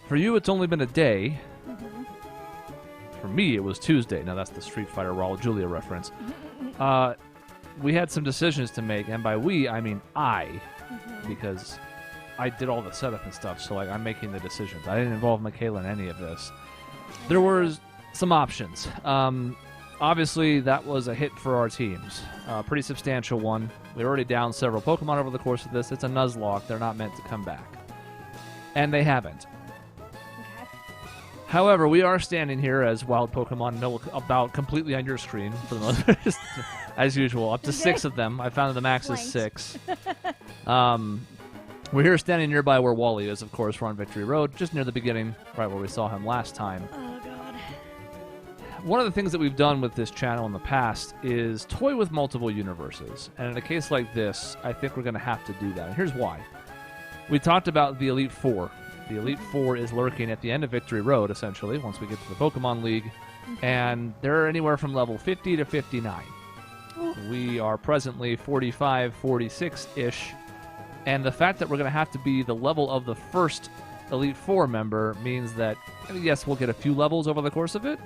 For you, it's only been a day. Mm-hmm. For me, it was Tuesday. Now, that's the Street Fighter Raul Julia reference. We had some decisions to make, and by we, I mean I, because I did all the setup and stuff, so like I'm making the decisions. I didn't involve Michaela in any of this. There were some options. Obviously, that was a hit for our teams. Pretty substantial one. We already downed several Pokemon over the course of this. It's a Nuzlocke. They're not meant to come back. And they haven't. Okay. However, we are standing here as wild Pokemon know about completely on your screen, for the most as usual. Up to 6 of them. I found that the max is 6. We're here standing nearby where Wally is, of course. We're on Victory Road, just near the beginning, right where we saw him last time. Oh, God. One of the things that we've done with this channel in the past is toy with multiple universes. And in a case like this, I think we're going to have to do that. And here's why. We talked about the Elite Four. The Elite Four is lurking at the end of Victory Road, essentially, once we get to the Pokemon League. And they're anywhere from level 50 to 59. We are presently 45, 46-ish. And the fact that we're going to have to be the level of the first Elite Four member means that, I mean, yes, we'll get a few levels over the course of it,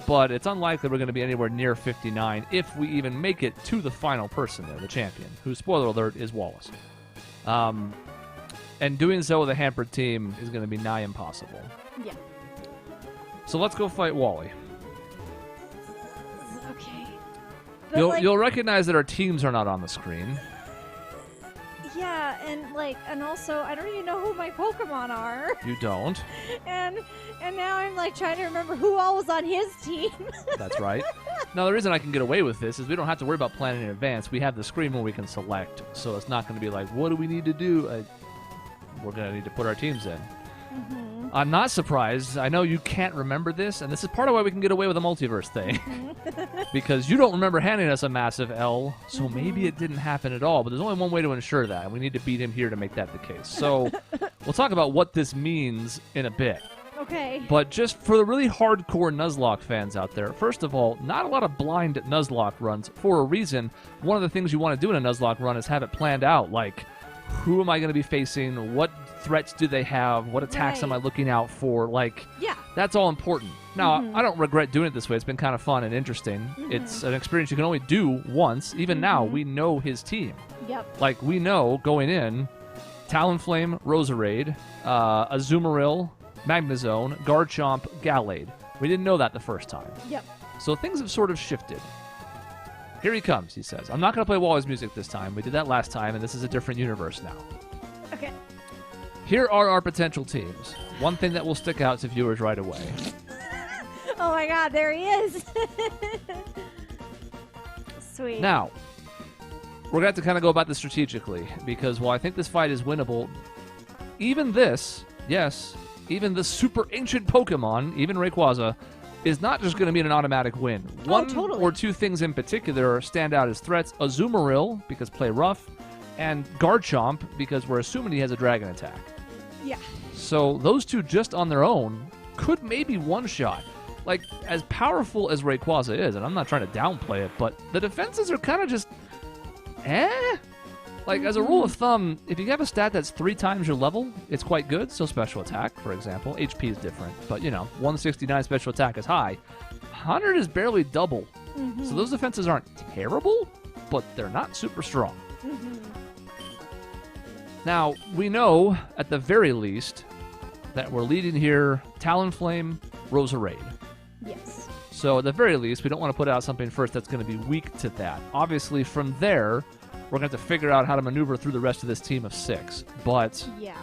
but it's unlikely we're going to be anywhere near 59 if we even make it to the final person there, the champion, who, spoiler alert, is Wallace. And doing so with a hampered team is going to be nigh impossible. Yeah. So let's go fight Wally. Okay. But, You'll recognize that our teams are not on the screen. Yeah, and also I don't even know who my Pokemon are. You don't. And now I'm like trying to remember who all was on his team. That's right. Now, the reason I can get away with this is we don't have to worry about planning in advance. We have the screen where we can select, so it's not going to be like, what do we need to do? We're going to need to put our teams in. I'm not surprised. I know you can't remember this, and this is part of why we can get away with a multiverse thing. Because you don't remember handing us a massive L, so maybe it didn't happen at all. But there's only one way to ensure that, and we need to beat him here to make that the case. So we'll talk about what this means in a bit. Okay. But just for the really hardcore Nuzlocke fans out there, first of all, not a lot of blind Nuzlocke runs for a reason. One of the things you want to do in a Nuzlocke run is have it planned out, like, who am I going to be facing? What threats do they have? What attacks am I looking out for? Like, yeah, that's all important. Now, I don't regret doing it this way. It's been kind of fun and interesting. It's an experience you can only do once. Even now, we know his team. Yep. Like, we know going in, Talonflame, Roserade, Azumarill, Magnezone, Garchomp, Gallade. We didn't know that the first time. Yep. So things have sort of shifted. Here he comes, he says. I'm not going to play Wally's music this time. We did that last time, and this is a different universe now. Okay. Here are our potential teams. One thing that will stick out to viewers right away. Oh my God, there he is. Sweet. Now, we're going to have to kind of go about this strategically, because while I think this fight is winnable, even this, yes, even the super ancient Pokemon, even Rayquaza, is not just going to be an automatic win. One or two things in particular stand out as threats. Azumarill, because play rough, and Garchomp, because we're assuming he has a dragon attack. Yeah. So those two just on their own could maybe one-shot. Like, as powerful as Rayquaza is, and I'm not trying to downplay it, but the defenses are kind of just, Like, as a rule of thumb, if you have a stat that's 3 times your level, it's quite good. So special attack, for example. HP is different. But, 169 special attack is high. 100 is barely double. So those defenses aren't terrible, but they're not super strong. Now, we know, at the very least, that we're leading here Talonflame, Roserade. Yes. So at the very least, we don't want to put out something first that's going to be weak to that. Obviously, from there, we're going to have to figure out how to maneuver through the rest of this team of 6. But yeah.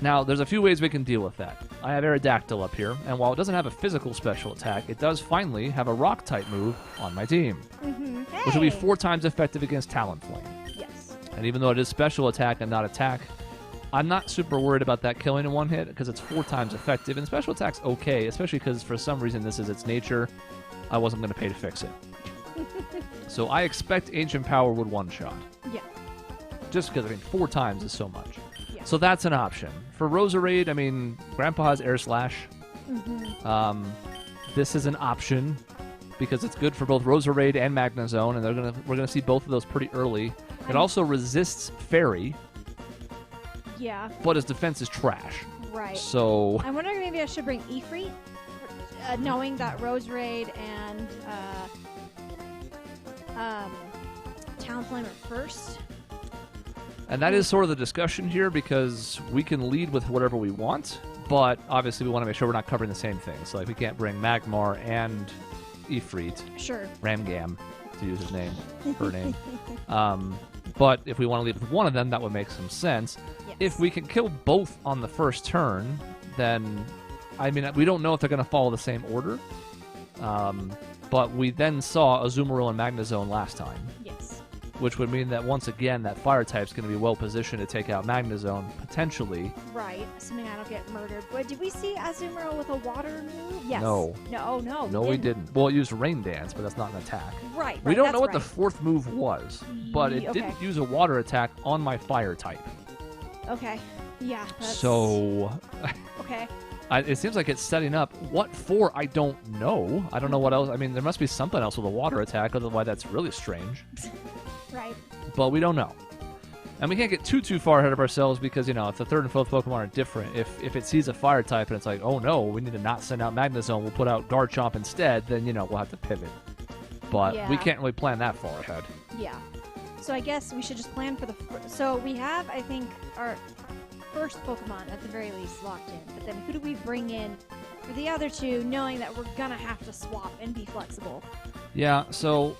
Now, there's a few ways we can deal with that. I have Aerodactyl up here, and while it doesn't have a physical special attack, it does finally have a Rock-type move on my team, which will be 4 times effective against Talonflame. Yes. And even though it is special attack and not attack, I'm not super worried about that killing in one hit because it's 4 times effective, and special attack's okay, especially because for some reason this is its nature. I wasn't going to pay to fix it. So I expect Ancient Power would one-shot. Yeah. Just because, 4 times is so much. Yeah. So that's an option. For Roserade, Grandpa has Air Slash. This is an option because it's good for both Roserade and Magnezone, and we're gonna see both of those pretty early. It also resists Fairy. Yeah. but his defense is trash. Right. So I'm wondering maybe I should bring Ifrit, knowing that Rose Raid and Talonflame are first. and that is sort of the discussion here because we can lead with whatever we want, but obviously we want to make sure we're not covering the same thing. So like we can't bring Magmar and Ifrit, Sure. Ramgam, to use his name, her name. But if we want to lead with one of them, that would make some sense. Yes. If we can kill both on the first turn, then, I mean, we don't know if they're going to follow the same order. But we then saw Azumarill and Magnezone last time, Yes. which would mean that once again that fire type's going to be well positioned to take out Magnezone, potentially. Right. Assuming I don't get murdered. But did we see Azumarill with a water move? Yes. No. No, No, we didn't. Well, it used Rain Dance, but that's not an attack. Right. We don't that's know what right. the fourth move was, but it Okay. didn't use a water attack on my fire type. Okay. Yeah. That's... So Okay. it seems like it's setting up. What for? I don't know. I don't know what else. I mean, there must be something else with a water attack, otherwise that's really strange. Right. But we don't know. And we can't get too far ahead of ourselves because, you know, if the third and fourth Pokemon are different, if it sees a fire type and it's like, oh no, we need to not send out Magnezone, we'll put out Garchomp instead, then, you know, we'll have to pivot. But we Yeah. can't really plan that far ahead. Yeah. So I guess we should just plan for the... So we have, I think, our first Pokemon, at the very least, locked in. But then who do we bring in for the other two, knowing that we're going to have to swap and be flexible? Yeah, so,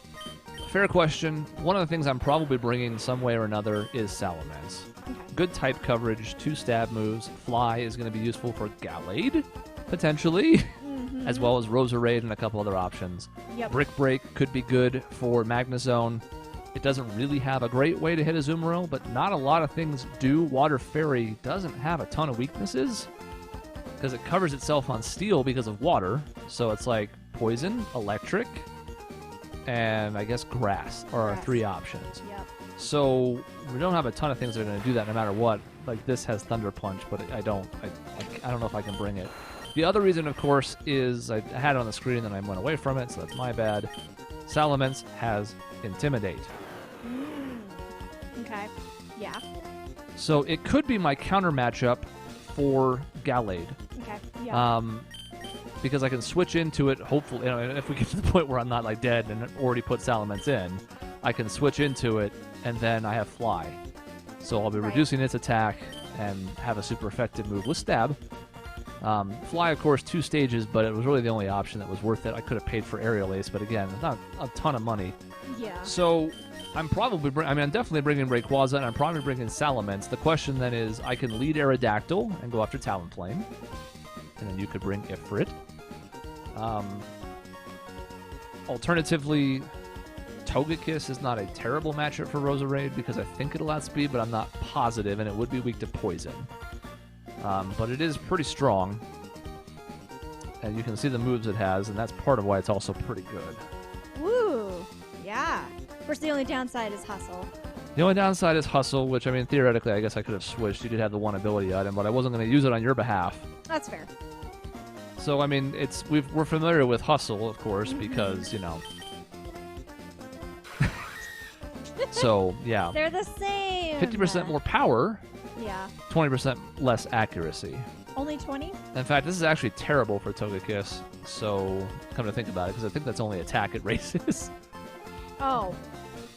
fair question. One of the things I'm probably bringing some way or another is Salamence. Okay. Good type coverage, 2 stab moves. Fly is going to be useful for Gallade, potentially, Mm-hmm. as well as Roserade and a couple other options. Yep. Brick Break could be good for Magnezone. It doesn't really have a great way to hit Azumarill, but not a lot of things do. Water Fairy doesn't have a ton of weaknesses because it covers itself on steel because of water. So it's like poison, electric, and I guess grass are our Grass. 3 options. Yep. So we don't have a ton of things that are going to do that no matter what. Like this has Thunder Punch, but I don't know if I can bring it. The other reason, of course, is I had it on the screen and I went away from it, so that's my bad. Salamence has Intimidate. Okay. Yeah. So it could be my counter matchup for Gallade. Okay. Yeah. Because I can switch into it, hopefully, you know, if we get to the point where I'm not like dead and already put Salamence in, I can switch into it and then I have Fly. So I'll be Right. reducing its attack and have a super effective move with Stab. Fly, of course, 2 stages, but it was really the only option that was worth it. I could have paid for Aerial Ace, but again, it's not a ton of money. yeah. So I'm probably, I'm definitely bringing Rayquaza, and I'm probably bringing Salamence. The question then is, I can lead Aerodactyl and go after Talonflame, and then you could bring Ifrit. Alternatively, Togekiss is not a terrible matchup for Roserade because I think it'll outspeed, but I'm not positive, and it would be weak to poison. But it is pretty strong, and you can see the moves it has, and that's part of why it's also pretty good. Woo. Yeah. Of course, the only downside is Hustle. The only downside is Hustle, which, I mean, theoretically, I guess I could have switched. You did have the 1 ability item, but I wasn't going to use it on your behalf. That's fair. So, I mean, we're familiar with Hustle, of course, because, you know. So, yeah. They're the same. 50% more power, Yeah. 20% less accuracy. Only 20? In fact, this is actually terrible for Togekiss, so come to think about it, because I think that's only attack it raises. Oh.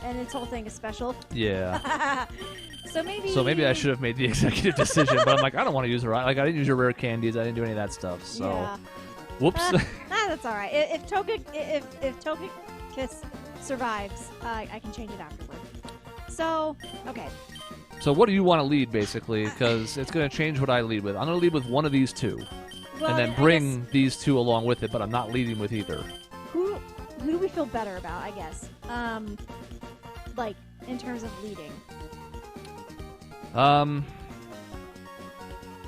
And its whole thing is special? Yeah. So maybe I should have made the executive decision, but I'm like, I don't want to use her. Like, I didn't use your rare candies. I didn't do any of that stuff. So, Yeah. whoops. That's all right. If Togekiss survives, I can change it afterward. So, okay. So what do you want to lead, basically? Because it's going to change what I lead with. I'm going to lead with one of these 2, Well, and then I bring these 2 along with it, but I'm not leading with either. guess who do we feel better about, I guess? Like, in terms of leading.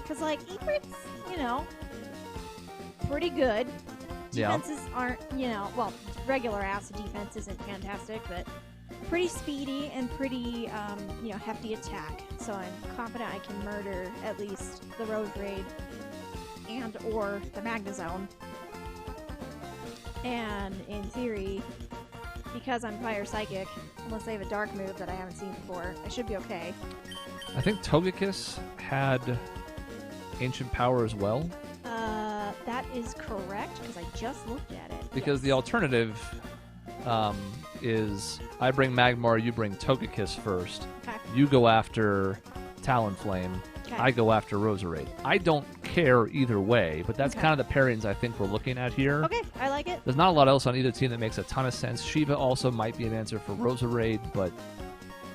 Because, like, Ifrit's, you know, pretty good. Yeah. Defenses aren't, you know, well, regular ass defense isn't fantastic, but pretty speedy and pretty, you know, hefty attack. So I'm confident I can murder at least the Roserade and or the Magnezone. And in theory, because I'm Fire Psychic, unless they have a dark move that I haven't seen before, I should be okay. I think Togekiss had ancient power as well. That is correct, because I just looked at it. Because the alternative is I bring Magmar, you bring Togekiss first. Okay. You go after Talonflame. Okay. I go after Roserade. I don't care either way, but that's Okay. kind of the pairings I think we're looking at here. Okay, I like it. There's not a lot else on either team that makes a ton of sense. Shiva also might be an answer for Roserade, but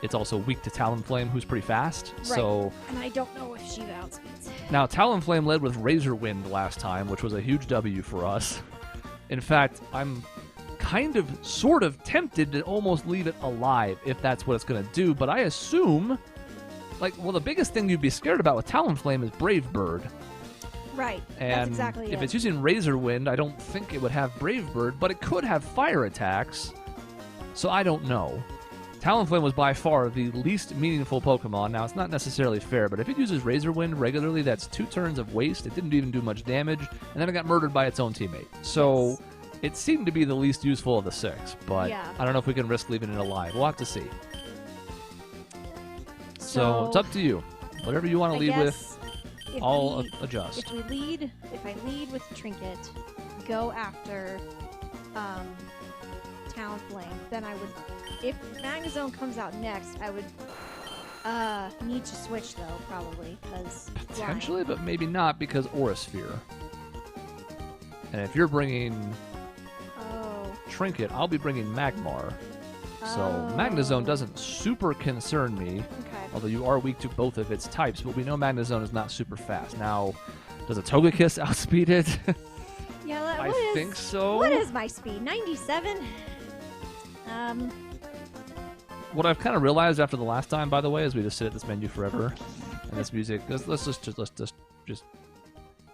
it's also weak to Talonflame, who's pretty fast. Right. So And I don't know if Shiva outspeeds. now Talonflame led with Razor Wind last time, which was a huge W for us. In fact, I'm kind of, sort of tempted to almost leave it alive if that's what it's going to do, but I assume, the biggest thing you'd be scared about with Talonflame is Brave Bird. Right. And That's exactly if it. it's using Razor Wind, I don't think it would have Brave Bird, but it could have fire attacks, so I don't know. Talonflame was by far the least meaningful Pokemon. Now, it's not necessarily fair, but if it uses Razor Wind regularly, that's 2 turns of waste. It didn't even do much damage, and then it got murdered by its own teammate. So Yes. it seemed to be the least useful of the 6, but Yeah. I don't know if we can risk leaving it alive. We'll have to see. So So, it's up to you. Whatever you want to I lead with, guess if I'll we- adjust. If I lead with Trinket, go after Talonflame, then I would. If Magnezone comes out next, I would need to switch though, probably because Potentially, but maybe not because Aura Sphere. And if you're bringing Oh. Trinket, I'll be bringing Magmar. So Oh. Magnezone doesn't super concern me, Okay. although you are weak to both of its types, but we know Magnezone is not super fast. Now, does a Togekiss outspeed it? Yeah. I think so. What is my speed? 97. What I've kind of realized after the last time, by the way, is we just sit at this menu forever, and this music. Let's just.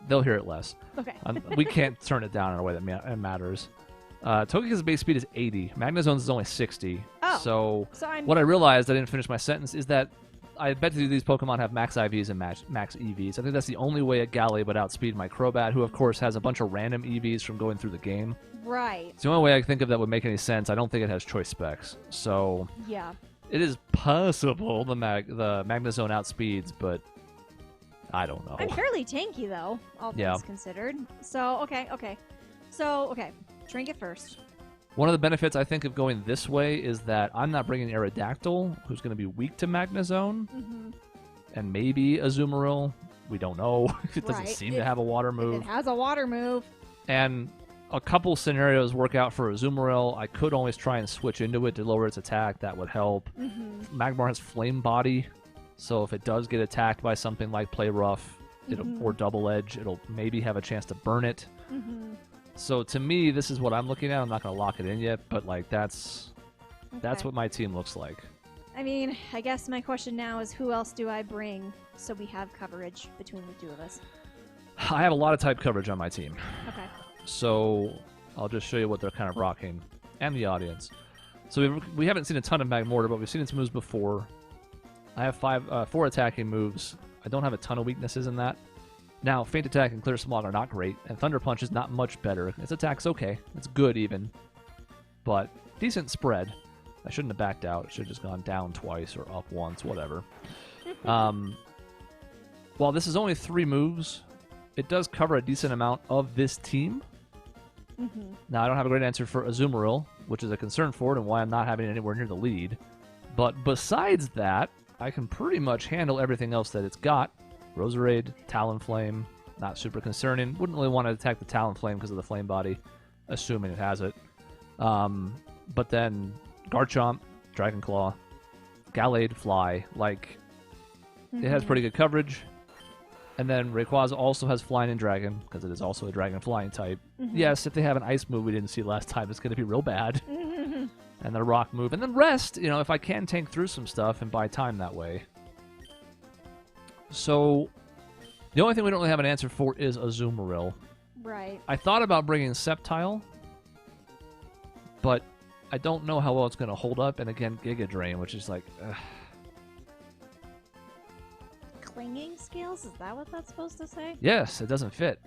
They'll hear it less. Okay. We can't turn it down in a way that matters. Togekiss' base speed is 80. Magnezone's is only 60. Oh. So So I'm. what I realized, I didn't finish my sentence, is that I bet you these Pokemon have max IVs and max EVs. I think that's the only way a Gallade would outspeed my Crobat, who of course has a bunch of random EVs from going through the game. Right. It's the only way I can think of that would make any sense. I don't think it has choice specs. So Yeah. it is possible the Magnezone outspeeds, but I don't know. I'm fairly tanky though, all Yeah. things considered. So okay. So Trinket first. One of the benefits, I think, of going this way is that I'm not bringing Aerodactyl, who's going to be weak to Magnezone, Mm-hmm. and maybe Azumarill. We don't know. It doesn't Right. seem to have a water move. It has a water move. And a couple scenarios work out for Azumarill. I could always try and switch into it to lower its attack. That would help. Mm-hmm. Magmar has Flame Body, so if it does get attacked by something like Play Rough or Double Edge, it'll maybe have a chance to burn it. Mm-hmm. So to me, this is what I'm looking at. I'm not going to lock it in yet, but that's what my team looks like. I mean, I guess my question now is who else do I bring so we have coverage between the two of us? I have a lot of type coverage on my team, Okay. so I'll just show you what they're kind of rocking, and the audience. So we haven't seen a ton of Magmortar, but we've seen its moves before. I have 4 attacking moves. I don't have a ton of weaknesses in that. Now, Feint Attack and Clear Smog are not great, and Thunder Punch is not much better. Its attack's okay. It's good, even. But decent spread. I shouldn't have backed out. It should have just gone down twice or up once, whatever. While this is only 3 moves, it does cover a decent amount of this team. Mm-hmm. Now, I don't have a great answer for Azumarill, which is a concern for it and why I'm not having it anywhere near the lead. But besides that, I can pretty much handle everything else that it's got. Roserade, Talonflame, not super concerning. Wouldn't really want to attack the Talonflame because of the Flame Body, assuming it has it. But then Garchomp, Dragonclaw, Gallade, Fly. It has pretty good coverage. And then Rayquaza also has Flying and Dragon, because it is also a Dragon Flying type. Mm-hmm. Yes, if they have an Ice move we didn't see last time, it's going to be real bad. And then a Rock move. And then Rest, if I can tank through some stuff and buy time that way. So, the only thing we don't really have an answer for is Azumarill. Right. I thought about bringing Sceptile, but I don't know how well it's going to hold up. And again, Giga Drain, which is like... Clinging scales? Is that what that's supposed to say? Yes, it doesn't fit.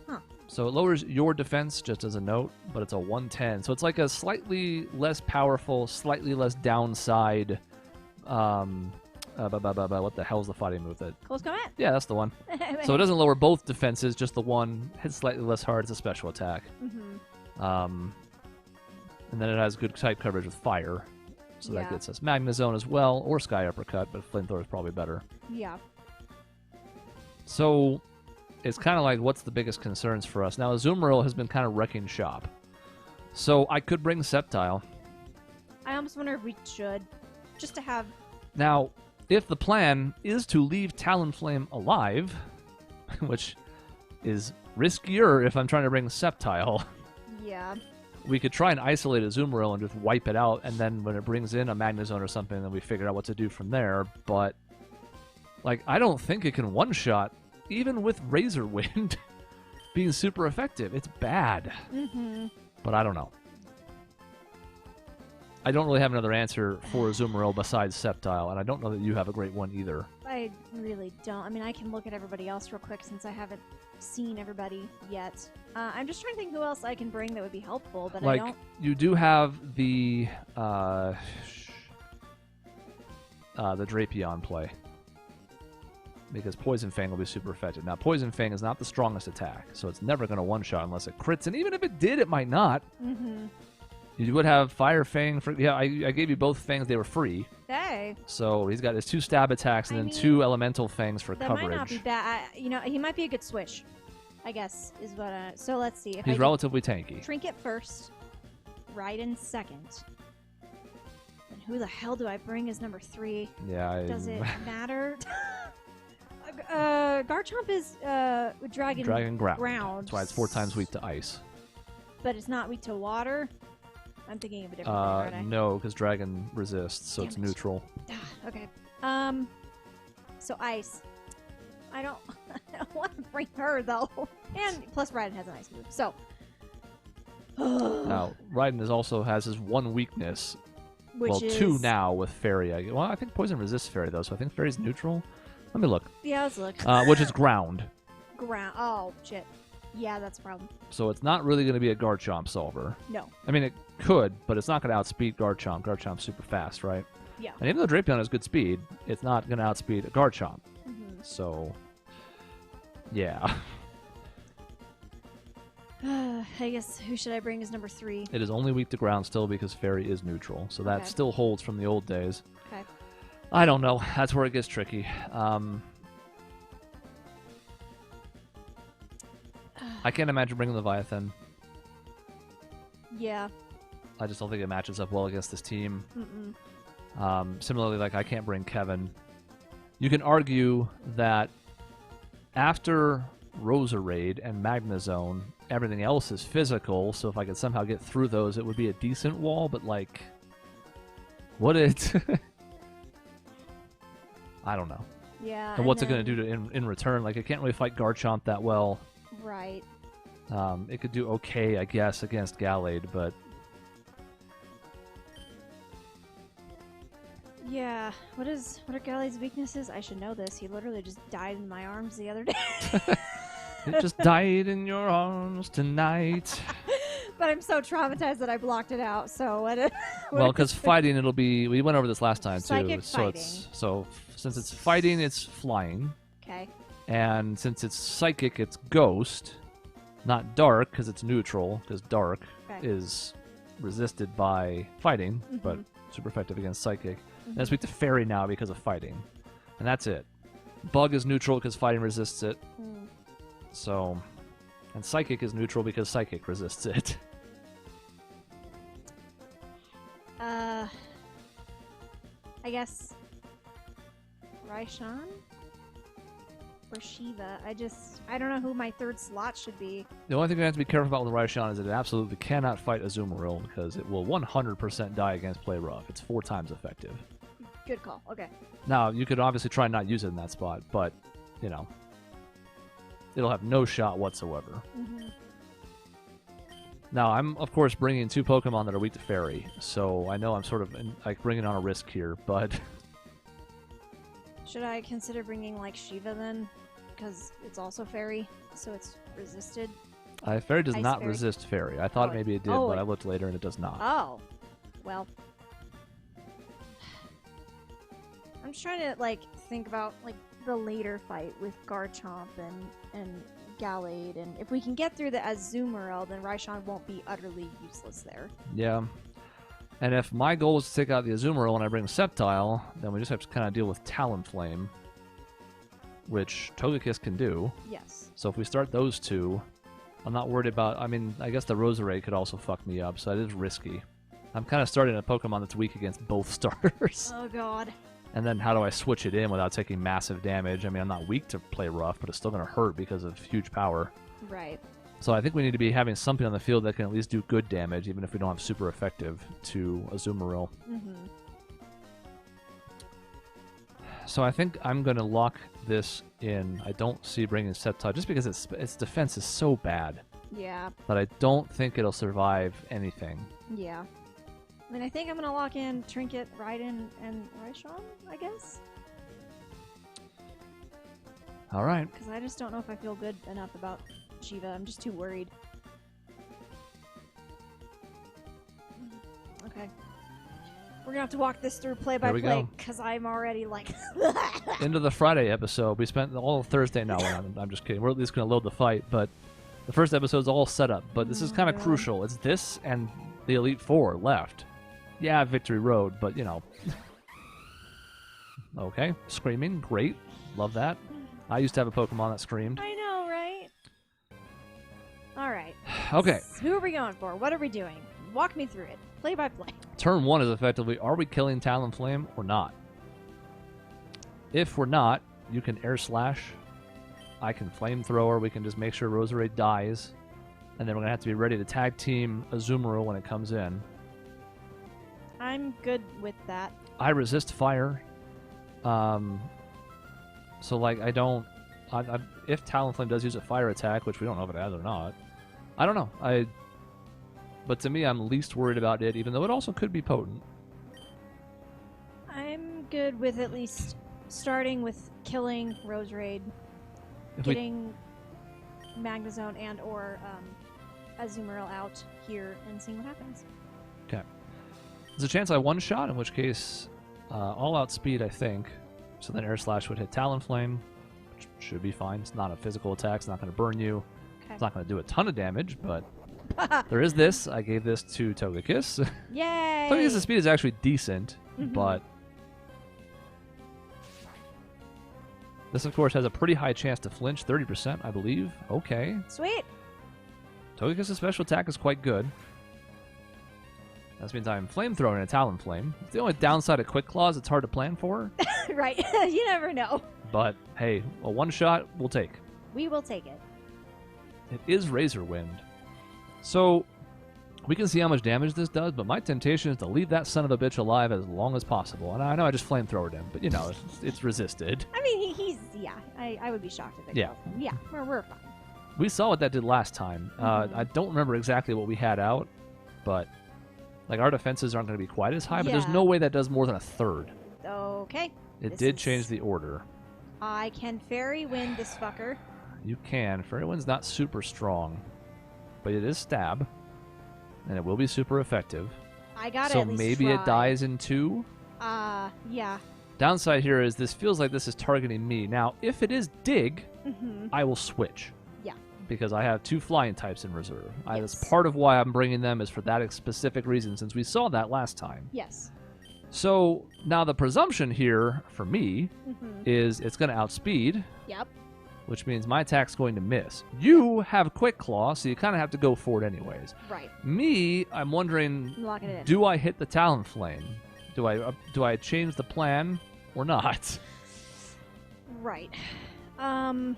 Huh. So it lowers your defense, just as a note, but it's a 110. So it's like a slightly less powerful, slightly less downside What the hell's the fighting move that? Close combat. Yeah, that's the one. So it doesn't lower both defenses, just the one hits slightly less hard. It's a special attack. And then it has good type coverage with fire. So that gets us Magna Zone as well, or Sky Uppercut, but Flamethrower is probably better. Yeah. So it's kind of like, what's the biggest concerns for us? Now, Azumarill has been kind of wrecking shop. So I could bring Sceptile. I almost wonder if we should, just to have... Now, if the plan is to leave Talonflame alive, which is riskier if I'm trying to bring Sceptile, Yeah. we could try and isolate Azumarill and just wipe it out, and then when it brings in a Magnezone or something, then we figure out what to do from there. But, like, I don't think it can one-shot, even with Razor Wind being super effective. It's bad. But I don't know. I don't really have another answer for Azumarill besides Sceptile, and I don't know that you have a great one either. I really don't. I mean, I can look at everybody else real quick since I haven't seen everybody yet. I'm just trying to think who else I can bring that would be helpful, but like, I don't... you do have the Drapion play. Because Poison Fang will be super effective. Now, Poison Fang is not the strongest attack, so it's never going to one-shot unless it crits, and even if it did, it might not. You would have Fire Fang. I gave you both Fangs. They were free. Hey. So he's got his 2 stab attacks and then 2 Elemental Fangs for coverage. That might not be bad. He might be a good switch, I guess, is what So let's see. If he's relatively tanky. Trinket first, Raiden second. And who the hell do I bring as number 3? Yeah. Does it matter? Garchomp is Dragon Ground. That's why it's 4 times weak to ice. But it's not weak to water? I'm thinking of a different thing, aren't I? No, because Dragon resists, so it's neutral. Okay. So ice. I don't want to bring her, though. And plus Raiden has an ice move, so... Now, Raiden also has his one weakness. Which is... 2 now with Fairy. Well, I think Poison resists Fairy, though, so I think Fairy's neutral. Let me look. Yeah, let's look. Which is ground. Ground. Oh, shit. Yeah, that's a problem. So it's not really going to be a Garchomp solver. No. I mean, it could, but it's not going to outspeed Garchomp. Garchomp's super fast, right? Yeah. And even though Drapion has good speed, it's not going to outspeed a Garchomp. So, yeah. I guess, who should I bring as number 3? It is only weak to ground still because Fairy is neutral. So that still holds from the old days. Okay. I don't know. That's where it gets tricky. I can't imagine bringing Leviathan. Yeah. I just don't think it matches up well against this team. Similarly, like, I can't bring Kevin. You can argue that after Roserade and Magnezone, everything else is physical, so if I could somehow get through those, it would be a decent wall, but, like, would it? I don't know. Yeah. And what's it going to do in return? Like, it can't really fight Garchomp that well. Right. It could do okay, I guess, against Gallade, but... Yeah. What are Gallade's weaknesses? I should know this. He literally just died in my arms the other day. It just died in your arms tonight. But I'm so traumatized that I blocked it out, so what well, because fighting, it'll be... We went over this last time, too. Psychic so fighting. Since it's fighting, it's flying. Okay. And since it's psychic, it's ghost. Not dark, because it's neutral, because dark is resisted by fighting, but super effective against psychic. And it's weak to fairy now because of fighting. And that's it. Bug is neutral because fighting resists it. So, and psychic is neutral because psychic resists it. I guess Raishan or Shiva. I don't know who my 3rd slot should be. The only thing you have to be careful about with Raishan is that it absolutely cannot fight Azumarill because it will 100% die against Play Rough. It's 4 times effective. Good call. Okay. Now, you could obviously try and not use it in that spot, but, you know, it'll have no shot whatsoever. Now, I'm, of course, bringing 2 Pokemon that are weak to Fairy, so I know I'm sort of, bringing on a risk here, but... Should I consider bringing, like, Shiva, then? Because it's also Fairy, so it's resisted? Fairy does Ice not Fairy. resist Fairy. I thought maybe it did, but I looked later and it does not. Oh. Well. I'm trying to like think about like the later fight with Garchomp and Gallade, and if we can get through the Azumarill, then Raichu won't be utterly useless there. Yeah. And if my goal is to take out the Azumarill and I bring Sceptile, then we just have to kind of deal with Talonflame, which Togekiss can do. Yes. So if we start those two, I'm not worried about... I mean, I guess the Roserade could also fuck me up, so it is risky. I'm kind of starting a Pokemon that's weak against both starters. Oh, God. And then how do I switch it in without taking massive damage? I mean, I'm not weak to play rough, but it's still going to hurt because of huge power. Right. So I think we need to be having something on the field that can at least do good damage, even if we don't have super effective to Azumarill. Mm-hmm. So I think I'm going to lock this in. I don't see bringing Sceptile, just because its defense is so bad Yeah. that I don't think it'll survive anything. Yeah. I mean, I think I'm going to lock in Trinket, Raiden, and Raichu, I guess. All right. Because I just don't know if I feel good enough about Shiva. I'm just too worried. Okay. We're going to have to walk this through play by There we play, go. because I'm already like... Into the Friday episode. We spent all of Thursday. No, I'm just kidding. We're at least going to load the fight, but the first episode's all set up. But this is kind of God. crucial. It's this and the Elite Four left. Yeah, Victory Road, but you know. Okay, screaming, great, love that. I used to have a Pokemon that screamed. I know, right? All right. Okay, Who are we going for? What are we doing? Walk me through it. Play by play. turn 1 is effectively, are we killing Talonflame or not? If we're not, you can Air Slash. I can Flamethrower. We can just make sure Roserade dies. And then we're going to have to be ready to tag team Azumarill when it comes in. I'm good with that. I resist fire. So, like, I don't... if Talonflame does use a fire attack, which we don't know if it has or not, I don't know. But to me, I'm least worried about it, even though it also could be potent. I'm good with at least starting with killing Roserade, If we, getting Magnezone and or Azumarill out here, and seeing what happens. there's a chance I one-shot, in which case, all-out speed, I think. So then Air Slash would hit Talonflame, which should be fine. It's not a physical attack. It's not going to burn you. Okay. It's not going to do a ton of damage, but there is this. I gave this to Togekiss. Yay! Togekiss's speed is actually decent, Mhm. but this, of course, has a pretty high chance to flinch, 30%, I believe. Okay. Sweet. Togekiss' special attack is quite good. That means I'm Flamethrowing a Talonflame. It's the only downside of Quick Claws it's hard to plan for, Right. You never know. but hey, a one-shot we'll take. We will take it. It is Razor Wind. So, we can see how much damage this does, but my temptation is to leave that son of a bitch alive as long as possible. And I know I just Flamethrowered him, but you know, it's resisted. I mean, he's yeah. I would be shocked if it Yeah. killed him. Yeah, we're fine. We saw what that did last time. Mhm. I don't remember exactly what we had out, but like our defenses aren't going to be quite as high, but there's Yeah. no way that does more than a third. Okay. It This did is- change the order. I can fairy wind this fucker. You can. Fairy Wind's not super strong, but it is stab, and it will be super effective. I got So at least maybe try. it dies in 2. Yeah. Downside here is this feels like this is targeting me. Now, if it is Dig, Mm-hmm. I will switch. Yeah. Because I have 2 flying types in reserve. That's Yes. part of why I'm bringing them is for that specific reason, since we saw that last time. Yes. So now the presumption here for me Mm-hmm. is it's going to outspeed, Yep. which means my attack's going to miss. You have Quick Claw, so you kind of have to go for it anyways. Right. Me, I'm wondering, I'm locking it in. do I hit the Talonflame? Do I change the plan or not? Right. I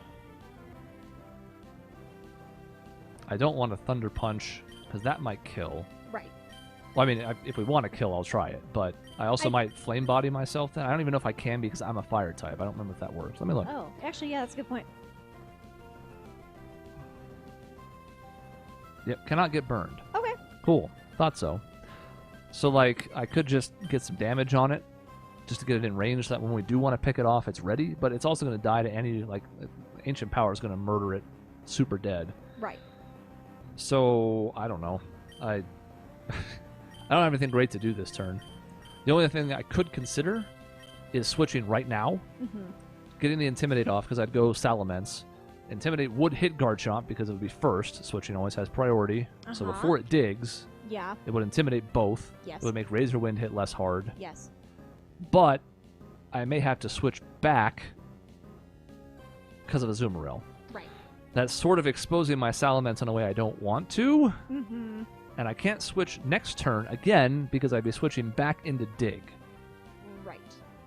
don't want to Thunder Punch because that might kill. Right. Well, I mean, if we want to kill, I'll try it. But I also might Flame Body myself then. I don't even know if I can because I'm a Fire type. I don't remember if that works. Let me look. Oh, actually, yeah, that's a good point. Yep, cannot get burned. Okay. Cool. Thought so. So, like, I could just get some damage on it just to get it in range so that when we do want to pick it off, it's ready. But it's also going to die to any, like, Ancient Power is going to murder it super dead. Right. So, I don't know. I don't have anything great to do this turn. The only thing I could consider is switching right now, Mm-hmm. getting the Intimidate off because I'd go Salamence. Intimidate would hit Garchomp because it would be first. Switching always has priority. So before it digs, Yeah. it would Intimidate both. Yes. It would make Razor Wind hit less hard. Yes. But I may have to switch back because of Azumarill. Right. That's sort of exposing my Salamence in a way I don't want to. Mm-hmm. And I can't switch next turn again because I'd be switching back into Dig. Right.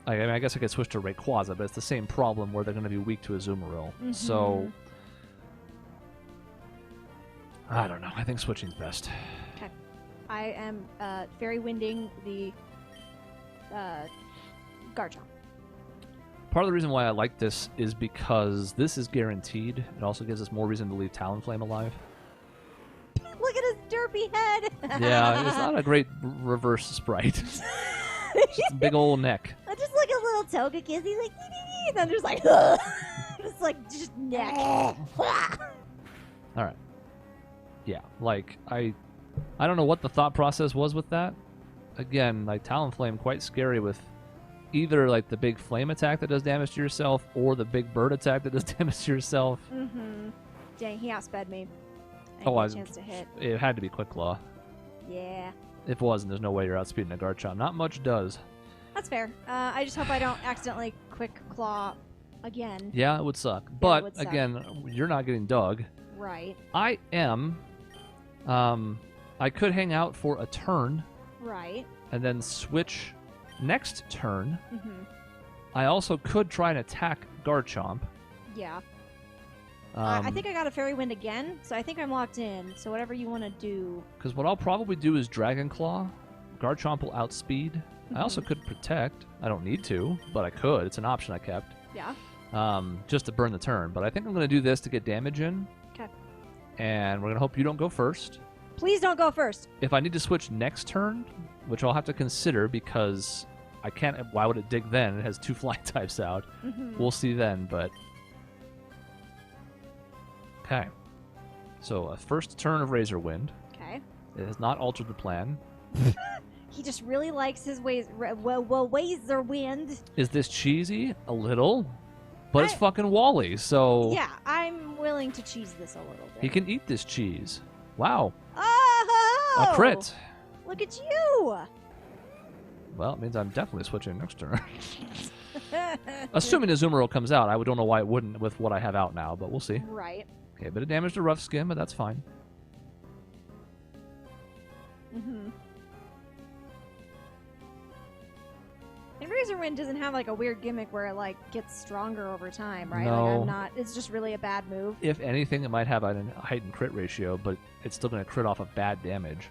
I mean, I guess I could switch to Rayquaza, but it's the same problem where they're going to be weak to Azumarill. Mm-hmm. So, I don't know. I think switching's best. Okay. I am fairy winding the Garchomp. Part of the reason why I like this is because this is guaranteed. It also gives us more reason to leave Talonflame alive. Look at his derpy head. Yeah, it's not a great reverse sprite. It's just a big old neck. I just look at little Togekiss. He's like, and then just like, just neck. All right. Yeah, like I don't know what the thought process was with that. Again, like Talonflame, quite scary with either like the big flame attack that does damage to yourself or the big bird attack that does damage to yourself. Mm-hmm. Dang, he outsped me. Oh, I chance to hit. It had to be Quick Claw. Yeah. If it wasn't, there's no way you're outspeeding a Garchomp. Not much does. That's fair. I just hope I don't accidentally Quick Claw again. Yeah, it would suck. Yeah, But it would suck. again, you're not getting dug. Right. I am. I could hang out for a turn Right. and then switch next turn. Mm-hmm. I also could try and attack Garchomp. Yeah. I think I got a Fairy Wind again, so I think I'm locked in. So whatever you want to do. Because what I'll probably do is Dragon Claw. Garchomp will outspeed. I also could Protect. I don't need to, but I could. It's an option I kept. Yeah. Just to burn the turn. But I think I'm going to do this to get damage in. Okay. And we're going to hope you don't go first. Please don't go first. If I need to switch next turn, which I'll have to consider because I can't... Why would it dig then? It has 2 flying types out. Mm-hmm. We'll see then, but... Okay. So, a first turn of Razor Wind. Okay. It has not altered the plan. He just really likes his ways. Razor Wind. Is this cheesy? A little. But it's I- fucking Wally, so... Yeah, I'm willing to cheese this a little bit. He can eat this cheese. Wow. Oh! A crit. Look at you! Well, it means I'm definitely switching next turn. Assuming Azumarill comes out, I don't know why it wouldn't with what I have out now, but we'll see. Right. Okay, a bit of damage to Rough Skin, but that's fine. Mm-hmm. And Razor Wind doesn't have like a weird gimmick where it like gets stronger over time, right? No. Like I'm not. It's just really a bad move. If anything, it might have a heightened crit ratio, but it's still going to crit off of bad damage.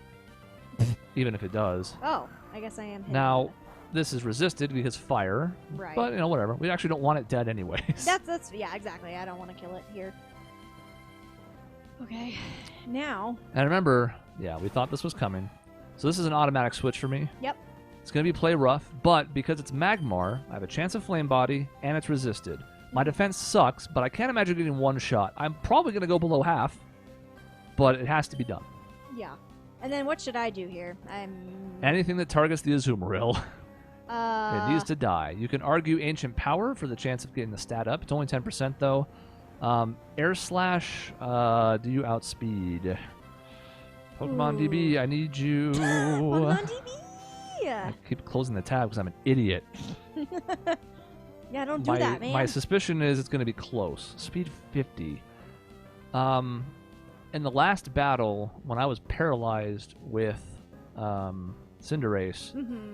Even if it does. Oh, I guess I am. Hitting Now, this is resisted because fire. Right. But, whatever. We actually don't want it dead anyways. That's yeah, exactly. I don't want to kill it here. Okay, now. And remember, yeah, we thought this was coming. So this is an automatic switch for me. Yep. It's going to be play rough, but because it's Magmar, I have a chance of Flame Body, and it's resisted. My defense sucks, but I can't imagine getting one shot. I'm probably going to go below half, but it has to be done. Yeah. And then what should I do here? Anything that targets the Azumarill, it needs to die. You can argue Ancient Power for the chance of getting the stat up. It's only 10% though. Air Slash, do you outspeed? Pokemon Ooh. DB, I need you. Pokemon DB. I keep closing the tab because I'm an idiot. Yeah, don't do that, man. My suspicion is it's going to be close. Speed 50. In the last battle, when I was paralyzed with Cinderace,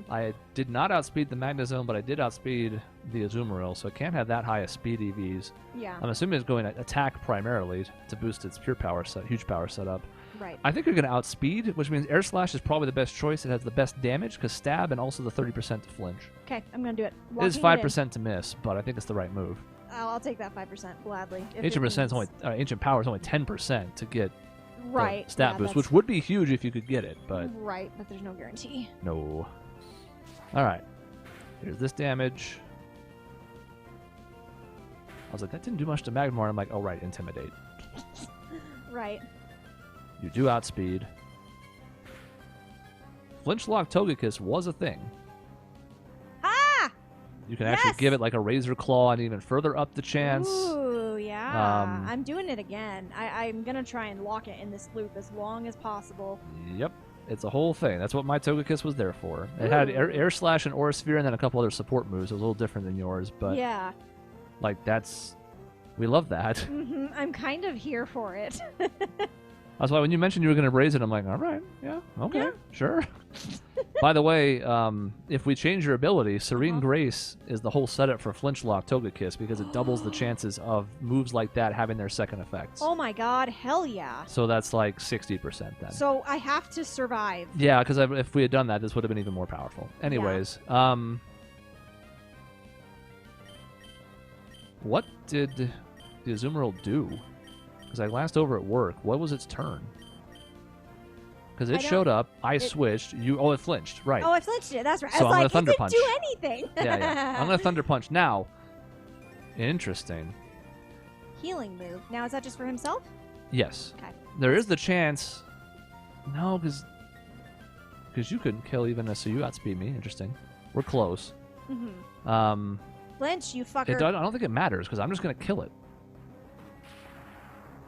I did not outspeed the Magnezone, but I did outspeed the Azumarill, so it can't have that high a speed EVs. Yeah. I'm assuming it's going to attack primarily to boost its pure power huge power setup. Right. I think you're going to outspeed, which means Air Slash is probably the best choice. It has the best damage because stab and also the 30% to flinch. Okay, I'm gonna do it. It is Locking 5% to miss, but I think it's the right move. I'll take that 5% gladly. if it Ancient Power is only 10% to get right the stat yeah, boost, that's which would be huge if you could get it, but right, but there's no guarantee. no. All right, here's this damage. I was like, that didn't do much to Magmar. I'm like, oh right, Intimidate. Right. You do outspeed. Flinch Lock Togekiss was a thing. Ah! You can actually give it like a razor claw and even further up the chance. Ooh, yeah. I'm doing it again. I'm going to try and lock it in this loop as long as possible. Yep. It's a whole thing. That's what my Togekiss was there for. It had air Slash and Aura Sphere and then a couple other support moves. It was a little different than yours, but yeah. Like, we love that. I'm kind of here for it. That's why when you mentioned you were going to raise it, I'm like, all right, yeah, okay, Yeah. sure. By the way, if we change your ability, Serene Grace is the whole setup for Flinch Lock Togekiss because it doubles the chances of moves like that having their second effects. Oh my god, hell yeah. So that's like 60% then. So I have to survive. Yeah, because if we had done that, this would have been even more powerful. Anyways, what did the Azumarill do? Because I glanced over at work. What was its turn? Because it showed up, I switched. It flinched, right? Oh, it flinched it. That's right. So I was I'm like, gonna Thunder it didn't Punch. do anything. Yeah. I'm gonna Thunder Punch now. Interesting. Healing move. Now is that just for himself? Yes. Okay. There is the chance. No, because you couldn't kill even us, so you outspeed me. Interesting. We're close. Flinch, you fucker. I don't think it matters because I'm just gonna kill it.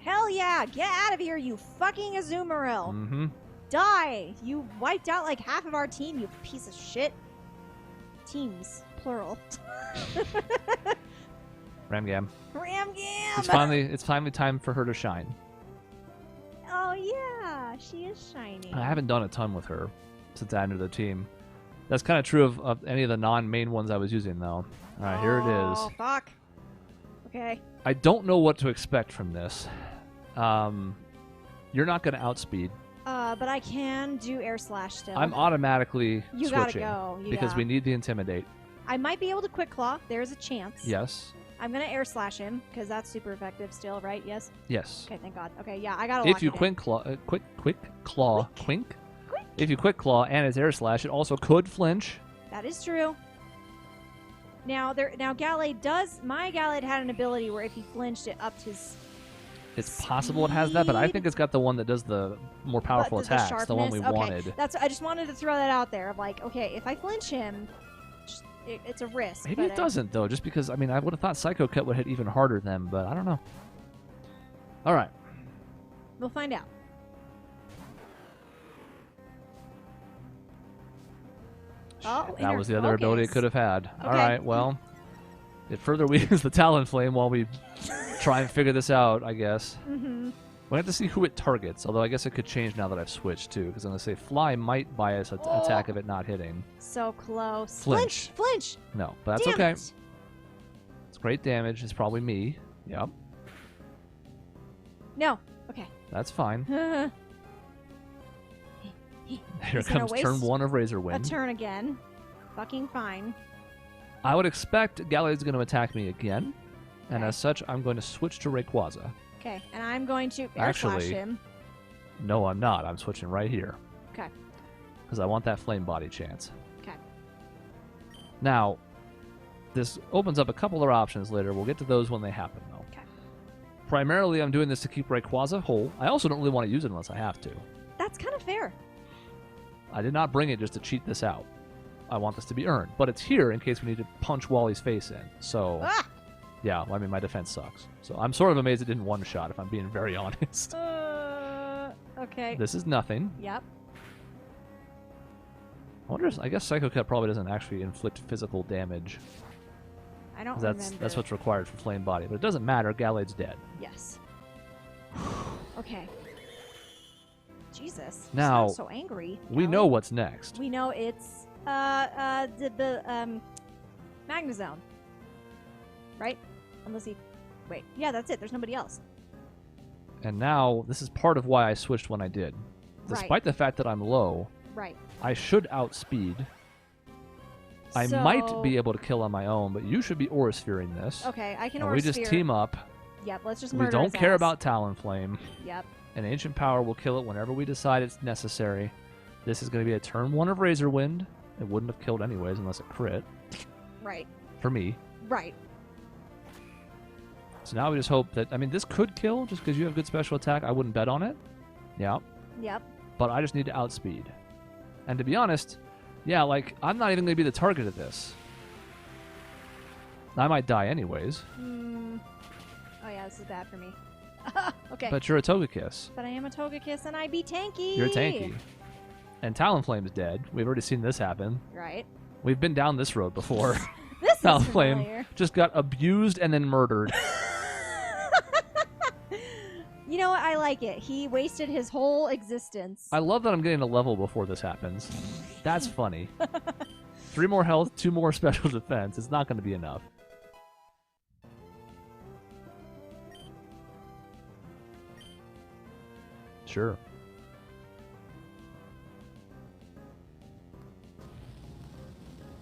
Hell yeah! Get out of here, you fucking Azumarill! Die! You wiped out like half of our team, you piece of shit. Teams, plural. Ramgam. Ramgam! It's finally time for her to shine. Oh yeah, she is shiny. I haven't done a ton with her since I entered the team. That's kind of true of any of the non-main ones I was using, though. All right, here it is. Oh, fuck. Okay. I don't know what to expect from this. You're not going to outspeed. But I can do Air Slash still. I'm automatically You switching. gotta go. Because we need the Intimidate. I might be able to Quick Claw. There's a chance. Yes. I'm gonna Air Slash him because that's super effective still, right? Yes. Yes. Okay, thank God. Okay, yeah, I gotta. If you Quick Claw, If you Quick Claw and its Air Slash, it also could flinch. That is true. Now Gallade does. My Gallade had an ability where if he flinched, it upped his. It's possible it has that, but I think it's got the one that does the more powerful attacks, the one we wanted. I just wanted to throw that out there. Of like, okay, if I flinch him, it's a risk. Maybe it doesn't though, just because I would have thought Psycho Cut would hit even harder than, but I don't know. All right, we'll find out. That was the other ability it could have had. Okay. All right, well, it further weakens the Talonflame while we try and figure this out, I guess. We have to see who it targets, although I guess it could change now that I've switched too, because I'm going to say Fly might bias attack of it not hitting. So close. Flinch. Flinch! No, but that's Damn okay. it. It's great damage. It's probably me. Yep. No. Okay. That's fine. Here He's gonna comes waste turn 1 of Razor a Wind. turn again. Fucking fine. I would expect Gallade's going to attack me again, and Okay. as such, I'm going to switch to Rayquaza. Okay, and I'm going to Air Slash Actually, him. No, I'm not. I'm switching right here. Okay. Because I want that Flame Body chance. Okay. Now, this opens up a couple other options later. We'll get to those when they happen, though. Okay. Primarily, I'm doing this to keep Rayquaza whole. I also don't really want to use it unless I have to. That's kind of fair. I did not bring it just to cheat this out. I want this to be earned. But it's here in case we need to punch Wally's face in. So, yeah, my defense sucks. So I'm sort of amazed it didn't one-shot, if I'm being very honest. Okay. This is nothing. Yep. I guess Psycho Cut probably doesn't actually inflict physical damage. I don't That's remember. what's required for Flame Body. But it doesn't matter. Gallade's dead. Yes. Okay. Jesus. Now, so angry. We know what's next. We know it's the Magnezone. Right? Unless he... Wait. Yeah, that's it. There's nobody else. And now, this is part of why I switched when I did. Despite the fact that I'm low, right. I should outspeed. I might be able to kill on my own, but you should be Aura Sphering this. Okay, I can and Aura we just Sphere. team up. Yep, let's just We murder don't his care ass. about Talonflame. Yep. And Ancient Power will kill it whenever we decide it's necessary. This is going to be a turn 1 of Razor Wind. It wouldn't have killed anyways unless it crit. Right. For me. Right. So now we just hope that... this could kill just because you have good special attack. I wouldn't bet on it. Yeah. Yep. But I just need to outspeed. And to be honest, yeah, I'm not even going to be the target of this. I might die anyways. Oh yeah, this is bad for me. Okay. But you're a Togekiss. But I am a Togekiss, and I be tanky. You're tanky. And Talonflame's dead. We've already seen this happen. Right. We've been down this road before. This is Talonflame familiar. just got abused and then murdered. You know what? I like it. He wasted his whole existence. I love that I'm getting a level before this happens. That's funny. 3 more health, 2 more special defense. It's not going to be enough. Sure.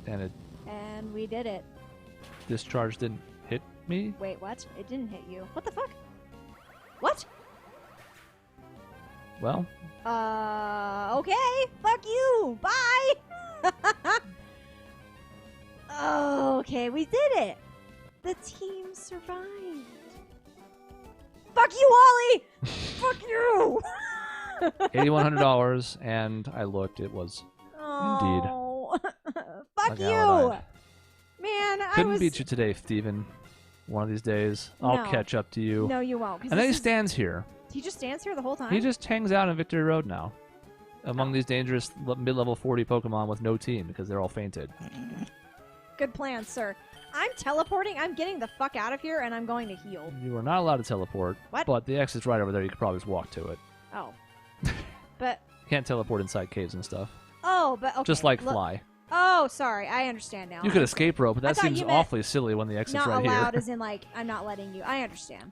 And we did it. Discharge didn't hit me? Wait, what? It didn't hit you. What the fuck? What? Well, okay. Fuck you. Bye. Okay, we did it. The team survived. Fuck you, Ollie. Fuck you. $8,100, and I looked. It was indeed. Oh. Fuck Like you. Aladine. Man, I Couldn't was... beat you today, Steven. One of these days, I'll No. catch up to you. No, you won't. 'cause And then he this is- stands here. He just stands here the whole time? He just hangs out on Victory Road now. Among these dangerous mid-level 40 Pokemon with no team because they're all fainted. Good plan, sir. I'm teleporting. I'm getting the fuck out of here, and I'm going to heal. You are not allowed to teleport. What? But the exit's right over there. You could probably just walk to it. Oh. But... You can't teleport inside caves and stuff. Oh, but okay. Just like look- fly. Oh, sorry. I understand now. You could escape rope, but I that thought seems you meant awfully silly when the exit's not right allowed here. as in, like, I'm not letting you. I understand.